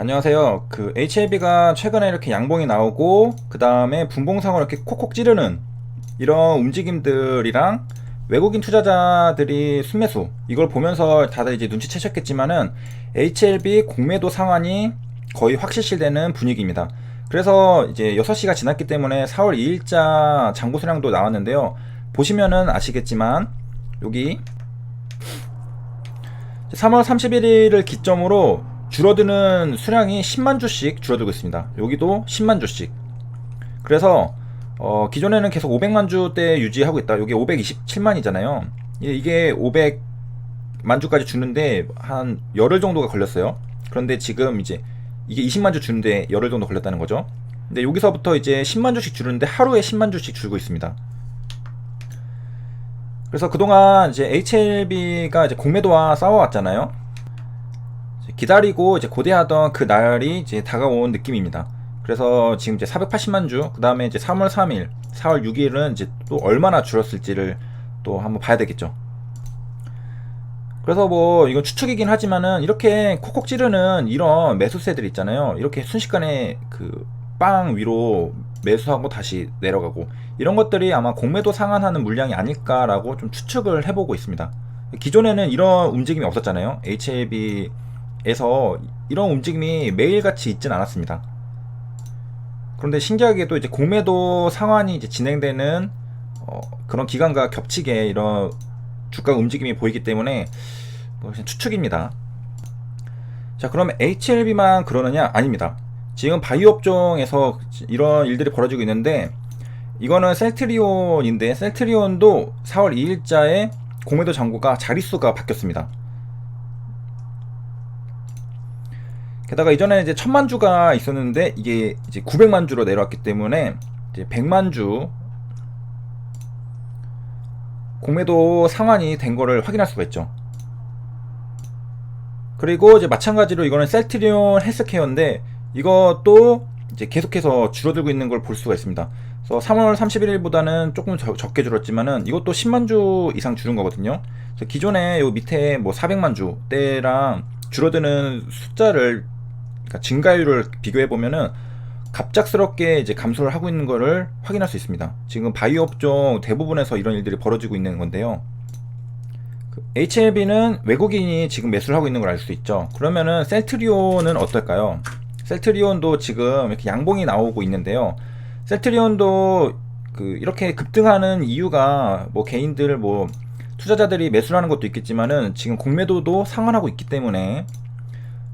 안녕하세요. HLB가 최근에 이렇게 양봉이 나오고 그 다음에 분봉상으로 이렇게 콕콕 찌르는 이런 움직임들이랑 외국인 투자자들이 순매수 이걸 보면서 다들 이제 눈치채셨겠지만은 HLB 공매도 상환이 거의 확실시되는 분위기입니다. 그래서 이제 6시가 지났기 때문에 4월 2일자 잔고 수량도 나왔는데요. 보시면은 아시겠지만 여기 3월 31일을 기점으로 줄어드는 수량이 10만 주씩 줄어들고 있습니다. 여기도 10만 주씩. 그래서 기존에는 계속 500만 주대 유지하고 있다. 여기 527만이잖아요. 이게 500만 주까지 주는데 한 열흘 정도가 걸렸어요. 그런데 지금 이제 이게 20만 주 주는데 열흘 정도 걸렸다는 거죠. 근데 여기서부터 이제 10만 주씩 주는데 하루에 10만 주씩 줄고 있습니다. 그래서 그동안 이제 HLB가 이제 공매도와 싸워왔잖아요. 기다리고 이제 고대하던 그 날이 이제 다가온 느낌입니다. 그래서 지금 이제 480만 주, 그 다음에 이제 3월 3일, 4월 6일은 이제 또 얼마나 줄었을지를 또 한번 봐야 되겠죠. 그래서 뭐 이건 추측이긴 하지만은 이렇게 콕콕 찌르는 이런 매수세들 있잖아요. 이렇게 순식간에 그 빵 위로 매수하고 다시 내려가고 이런 것들이 아마 공매도 상환하는 물량이 아닐까라고 좀 추측을 해보고 있습니다. 기존에는 이런 움직임이 없었잖아요. HLB에서 이런 움직임이 매일같이 있진 않았습니다. 그런데 신기하게도 이제 공매도 상환이 이제 진행되는 그런 기간과 겹치게 이런 주가 움직임이 보이기 때문에 뭐 추측입니다. 자, 그럼 HLB만 그러느냐? 아닙니다. 지금 바이오 업종에서 이런 일들이 벌어지고 있는데 이거는 셀트리온인데 셀트리온도 4월 2일자에 공매도 잔고가 자릿수가 바뀌었습니다. 게다가 이전에 이제 1000만 주가 있었는데 이게 이제 900만 주로 내려왔기 때문에 이제 100만 주 공매도 상환이 된 거를 확인할 수가 있죠. 그리고 이제 마찬가지로 이거는 셀트리온 헬스케어인데 이것도 이제 계속해서 줄어들고 있는 걸 볼 수가 있습니다. 그래서 3월 31일보다는 조금 적게 줄었지만은 이것도 10만 주 이상 줄은 거거든요. 그래서 기존에 요 밑에 뭐 400만 주 때랑 줄어드는 숫자를 그러니까 증가율을 비교해 보면은 갑작스럽게 이제 감소를 하고 있는 거를 확인할 수 있습니다. 지금 바이오 업종 대부분에서 이런 일들이 벌어지고 있는 건데요. HLB는 외국인이 지금 매수를 하고 있는 걸 알 수 있죠. 그러면은 셀트리온은 어떨까요? 셀트리온도 지금 이렇게 양봉이 나오고 있는데요. 셀트리온도 이렇게 급등하는 이유가 뭐 개인들 뭐 투자자들이 매수를 하는 것도 있겠지만은 지금 공매도도 상환하고 있기 때문에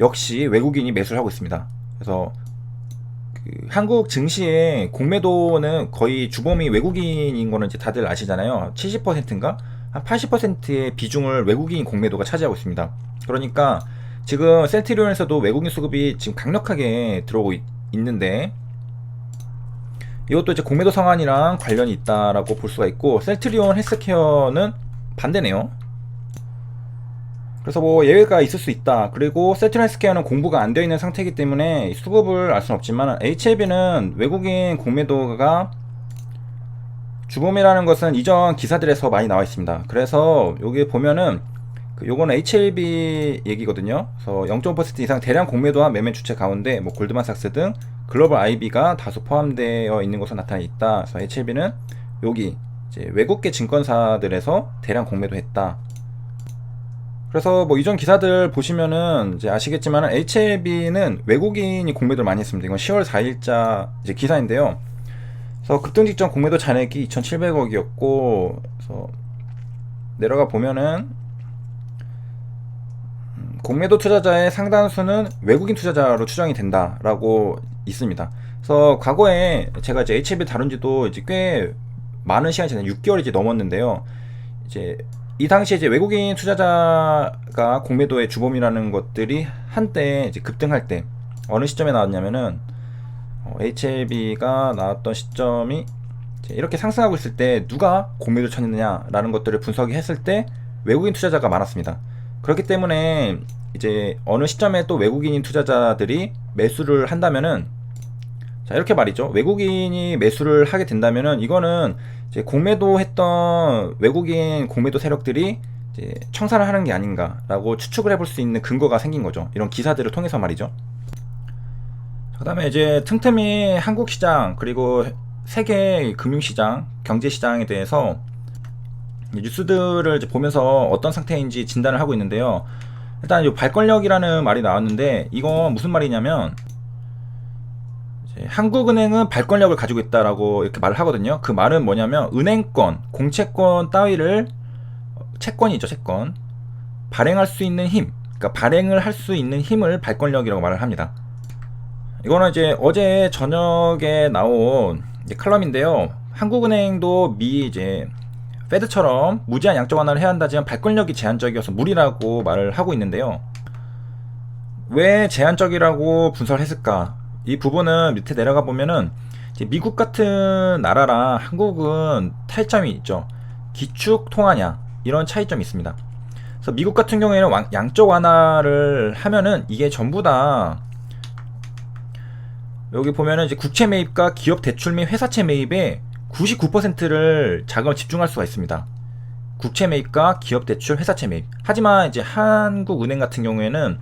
역시 외국인이 매수를 하고 있습니다. 그래서 한국 증시의 공매도는 거의 주범이 외국인인 거는 이제 다들 아시잖아요. 70%인가? 한 80%의 비중을 외국인 공매도가 차지하고 있습니다. 그러니까 지금 셀트리온에서도 외국인 수급이 지금 강력하게 들어오고 있는데 이것도 이제 공매도 상환이랑 관련이 있다라고 볼 수가 있고 셀트리온 헬스케어는 반대네요. 그래서 뭐 예외가 있을 수 있다. 그리고 셀트리온 헬스케어는 공부가 안 되어 있는 상태이기 때문에 수급을 알 수는 없지만 HLB는 외국인 공매도가 주범이라는 것은 이전 기사들에서 많이 나와 있습니다. 그래서 여기 보면은 요거는 HLB 얘기거든요. 그래서 0.5% 이상 대량 공매도와 매매 주체 가운데 뭐 골드만삭스 등 글로벌 IB가 다수 포함되어 있는 것으로 나타나 있다. 그래서 HLB는 여기 이제 외국계 증권사들에서 대량 공매도했다. 그래서 뭐 이전 기사들 보시면은 이제 아시겠지만 HLB는 외국인이 공매도를 많이 했습니다. 이건 10월 4일자 이제 기사인데요. 그래서 급등 직전 공매도 잔액이 2,700억이었고 그래서 내려가 보면은 공매도 투자자의 상당수는 외국인 투자자로 추정이 된다라고 있습니다. 그래서 과거에 제가 이제 HLB 다룬 지도 이제 꽤 많은 시간이 지난 6개월이 이제 넘었는데요. 이제 이 당시에 이제 외국인 투자자가 공매도의 주범이라는 것들이 한때 이제 급등할 때 어느 시점에 나왔냐면은 HLB가 나왔던 시점이 이렇게 상승하고 있을 때 누가 공매도 쳤느냐라는 것들을 분석했을 때 외국인 투자자가 많았습니다. 그렇기 때문에 이제 어느 시점에 또 외국인 투자자들이 매수를 한다면은 자 이렇게 말이죠. 외국인이 매수를 하게 된다면은 이거는 이제 공매도 했던 외국인 공매도 세력들이 이제 청산을 하는 게 아닌가라고 추측을 해볼 수 있는 근거가 생긴 거죠. 이런 기사들을 통해서 말이죠. 그다음에 이제 틈틈이 한국 시장 그리고 세계 금융시장, 경제시장에 대해서 뉴스들을 이제 보면서 어떤 상태인지 진단을 하고 있는데요. 일단 이 발권력이라는 말이 나왔는데 이건 무슨 말이냐면 이제 한국은행은 발권력을 가지고 있다라고 이렇게 말을 하거든요. 그 말은 뭐냐면 은행권, 공채권 따위를 채권이죠, 채권. 발행할 수 있는 힘, 그러니까 발행을 할 수 있는 힘을 발권력이라고 말을 합니다. 이거는 이제 어제 저녁에 나온 칼럼인데요. 한국은행도 미 이제 페드처럼 무제한 양적 완화를 해야 한다지만 발권력이 제한적이어서 무리라고 말을 하고 있는데요. 왜 제한적이라고 분석을 했을까? 이 부분은 밑에 내려가 보면은 이제 미국 같은 나라랑 한국은 차이점이 있죠. 기축 통화량 이런 차이점이 있습니다. 그래서 미국 같은 경우에는 양적 완화를 하면은 이게 전부 다 여기 보면은 이제 국채 매입과 기업 대출 및 회사채 매입에 99%를 자금을 집중할 수가 있습니다. 국채 매입과 기업 대출, 회사채 매입. 하지만 이제 한국은행 같은 경우에는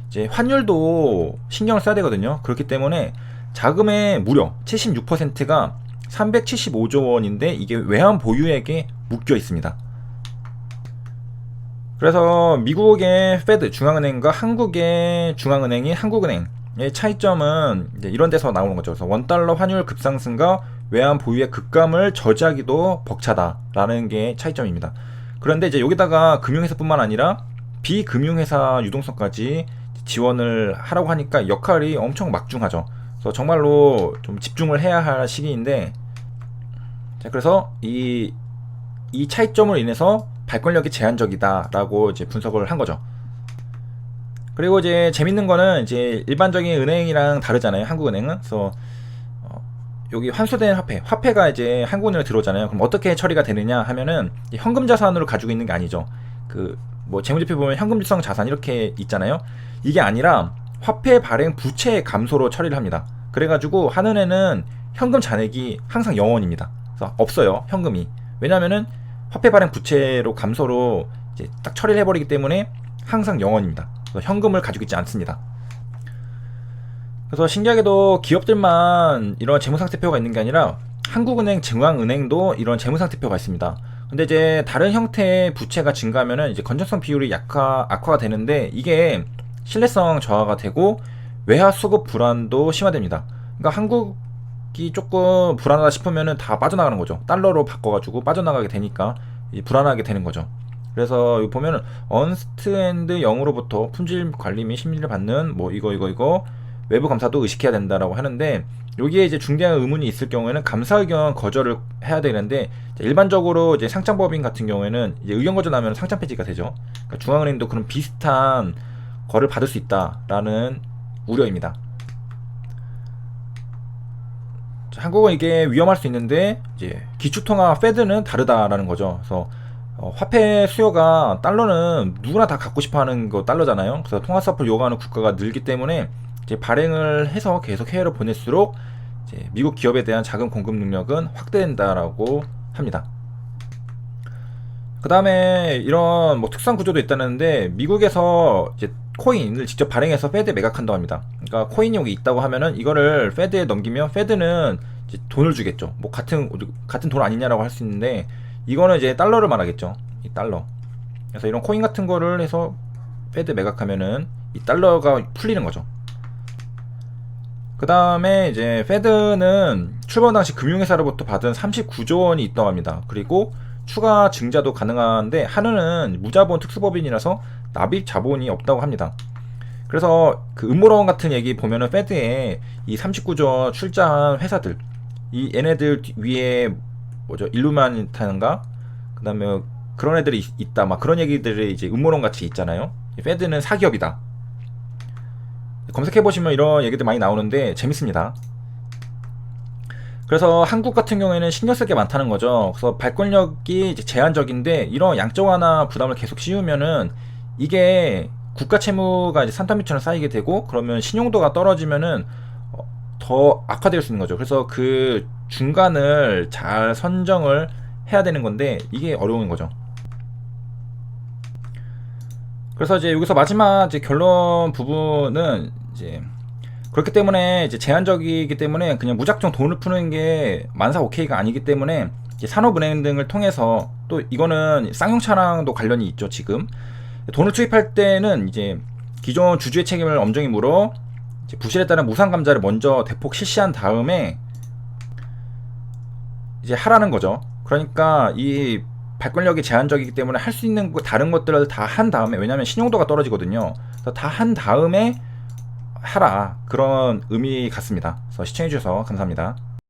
이제 환율도 신경을 써야 되거든요. 그렇기 때문에 자금의 무려 76%가 375조 원인데 이게 외환 보유액에 묶여 있습니다. 그래서 미국의 페드 중앙은행과 한국의 중앙은행인 한국은행의 차이점은 이제 이런 데서 나오는 거죠. 그래서 원달러 환율 급상승과 외환 보유의 급감을 저지하기도 벅차다라는 게 차이점입니다. 그런데 이제 여기다가 금융회사뿐만 아니라 비금융회사 유동성까지 지원을 하라고 하니까 역할이 엄청 막중하죠. 그래서 정말로 좀 집중을 해야 할 시기인데, 자, 그래서 이 차이점으로 인해서 발권력이 제한적이다라고 이제 분석을 한 거죠. 그리고 이제 재밌는 거는 이제 일반적인 은행이랑 다르잖아요. 한국은행은. 그래서 여기 환수된 화폐가 이제 한국은행에 들어오잖아요. 그럼 어떻게 처리가 되느냐 하면은 현금 자산으로 가지고 있는 게 아니죠. 그 뭐 재무제표 보면 현금성 자산 이렇게 있잖아요. 이게 아니라 화폐 발행 부채 감소로 처리를 합니다. 그래가지고 한은행은 현금 잔액이 항상 0원입니다. 그래서 없어요, 현금이. 왜냐면은 화폐 발행 부채로 감소로 이제 딱 처리를 해버리기 때문에 항상 0원입니다. 그래서 현금을 가지고 있지 않습니다. 그래서 신기하게도 기업들만 이런 재무상태표가 있는 게 아니라 한국은행, 중앙은행도 이런 재무상태표가 있습니다. 근데 이제 다른 형태의 부채가 증가하면은 이제 건전성 비율이 악화가 되는데 이게 신뢰성 저하가 되고 외화 수급 불안도 심화됩니다. 그러니까 한국이 조금 불안하다 싶으면은 다 빠져나가는 거죠. 달러로 바꿔가지고 빠져나가게 되니까 불안하게 되는 거죠. 그래서 여기 보면은 언스트앤드 영으로부터 품질 관리 및 심리를 받는 뭐 이거 외부 감사도 의식해야 된다라고 하는데, 여기에 이제 중대한 의문이 있을 경우에는 감사 의견 거절을 해야 되는데, 일반적으로 이제 상장법인 같은 경우에는 이제 의견 거절하면 상장 폐지가 되죠. 그러니까 중앙은행도 그런 비슷한 거를 받을 수 있다라는 우려입니다. 한국은 이게 위험할 수 있는데 이제 기축통화 페드는 다르다라는 거죠. 그래서 화폐 수요가 달러는 누구나 다 갖고 싶어하는 거 달러잖아요. 그래서 통화사업을 요구하는 국가가 늘기 때문에 이제 발행을 해서 계속 해외로 보낼수록 이제 미국 기업에 대한 자금 공급 능력은 확대된다라고 합니다. 그 다음에 이런 뭐 특수한 구조도 있다는데, 미국에서 이제 코인을 직접 발행해서 페드에 매각한다고 합니다. 그러니까 코인이 여기 있다고 하면은 이거를 페드에 넘기면 페드는 이제 돈을 주겠죠. 뭐 같은 돈 아니냐라고 할 수 있는데, 이거는 이제 달러를 말하겠죠. 이 달러. 그래서 이런 코인 같은 거를 해서 페드 매각하면은 이 달러가 풀리는 거죠. 그 다음에 이제 페드는 출범 당시 금융회사로부터 받은 39조 원이 있다고 합니다. 그리고 추가 증자도 가능한데 한은은 무자본 특수법인이라서 납입 자본이 없다고 합니다. 그래서 그 음모론 같은 얘기 보면은 페드에 이 39조 출자한 회사들, 이 얘네들 위에 뭐죠, 일루미나티인가, 그 다음에 그런 애들이 있다, 막 그런 얘기들이 이제 음모론 같이 있잖아요. 페드는 사기업이다. 검색해보시면 이런 얘기들 많이 나오는데 재밌습니다. 그래서 한국 같은 경우에는 신경 쓸 게 많다는 거죠. 그래서 발권력이 이제 제한적인데 이런 양적 완화 부담을 계속 씌우면은 이게 국가 채무가 이제 산더미처럼 쌓이게 되고, 그러면 신용도가 떨어지면은 더 악화될 수 있는 거죠. 그래서 그 중간을 잘 선정을 해야 되는 건데 이게 어려운 거죠. 그래서 이제 여기서 마지막 이제 결론 부분은 이제 그렇기 때문에 이제 제한적이기 때문에 그냥 무작정 돈을 푸는 게 만사 오케이가 아니기 때문에 이제 산업은행 등을 통해서, 또 이거는 쌍용차랑도 관련이 있죠. 지금 돈을 투입할 때는 이제 기존 주주의 책임을 엄정히 물어 이제 부실에 따른 무상감자를 먼저 대폭 실시한 다음에 이제 하라는 거죠. 그러니까 이 발권력이 제한적이기 때문에 할 수 있는 다른 것들을 다 한 다음에, 왜냐하면 신용도가 떨어지거든요. 다 한 다음에 하라, 그런 의미 같습니다. 그래서 시청해주셔서 감사합니다.